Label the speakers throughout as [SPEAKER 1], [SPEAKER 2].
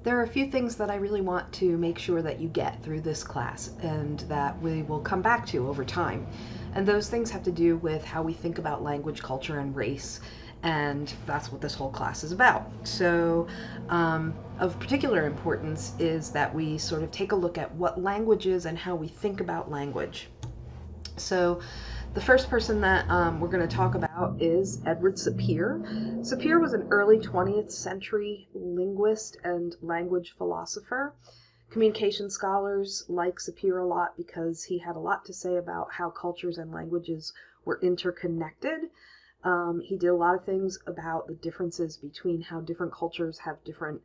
[SPEAKER 1] There are a few things that I really want to make sure that you get through this class and that we will come back to over time. And those things have to do with how we think about language, culture, and race. And that's what this whole class is about. So, of particular importance is that we sort of take a look at what language is and how we think about language. So, the first person that we're going to talk about is Edward Sapir. Sapir was an early 20th century linguist and language philosopher. Communication scholars like Sapir a lot because he had a lot to say about how cultures and languages were interconnected. He did a lot of things about the differences between how different cultures have different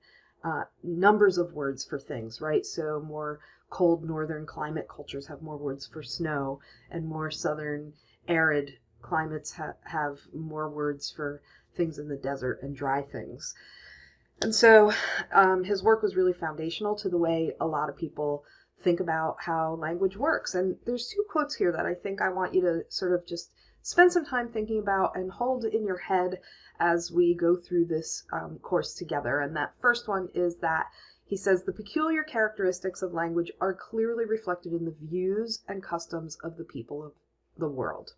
[SPEAKER 1] numbers of words for things, right? So more cold northern climate cultures have more words for snow, and more southern arid climates have more words for things in the desert and dry things. And so his work was really foundational to the way a lot of people think about how language works. And there's two quotes here that I think I want you to sort of just spend some time thinking about and hold in your head as we go through this course together. And that first one is that he says the peculiar characteristics of language are clearly reflected in the views and customs of the people of the world.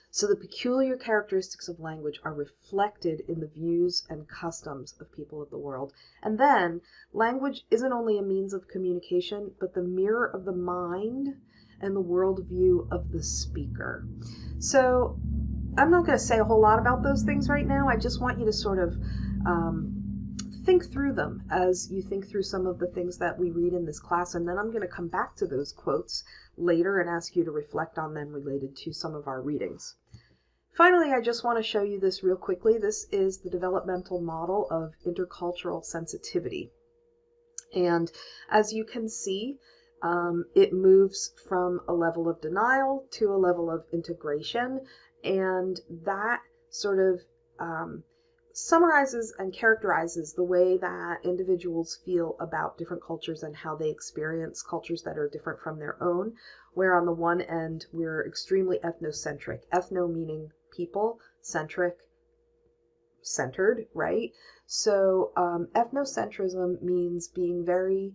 [SPEAKER 1] So the peculiar characteristics of language are reflected in the views and customs of people of the world. And then language isn't only a means of communication, but the mirror of the mind and the worldview of the speaker. So I'm not going to say a whole lot about those things right now. I just want you to sort of think through them as you think through some of the things that we read in this class, and then I'm going to come back to those quotes later and ask you to reflect on them related to some of our readings. Finally, I just want to show you this real quickly. This is the developmental model of intercultural sensitivity. And as you can see, it moves from a level of denial to a level of integration, and that sort of summarizes and characterizes the way that individuals feel about different cultures and how they experience cultures that are different from their own, where on the one end we're extremely ethnocentric, ethno meaning people, centered, right? So ethnocentrism means being very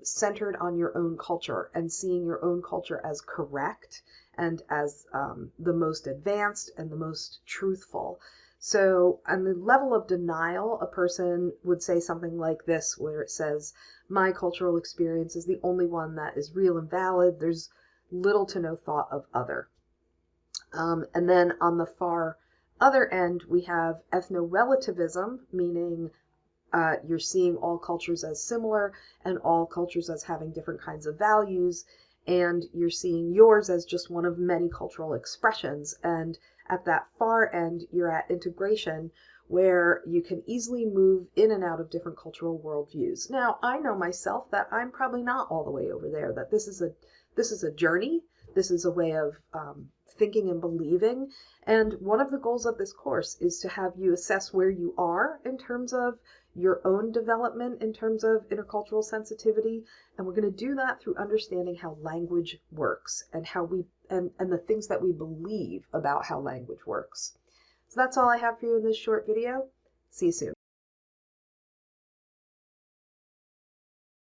[SPEAKER 1] centered on your own culture and seeing your own culture as correct and as the most advanced and the most truthful. So on the level of denial, a person would say something like this, where it says, my cultural experience is the only one that is real and valid. There's little to no thought of other. And then on the far other end, we have ethno-relativism, meaning you're seeing all cultures as similar and all cultures as having different kinds of values, and you're seeing yours as just one of many cultural expressions. And at that far end, you're at integration, where you can easily move in and out of different cultural worldviews. Now, I know myself that I'm probably not all the way over there, that this is a journey. This is a way of thinking and believing. And one of the goals of this course is to have you assess where you are in terms of your own development, in terms of intercultural sensitivity. And we're going to do that through understanding how language works and how and the things that we believe about how language works. So that's all I have for you in this short video. See you soon.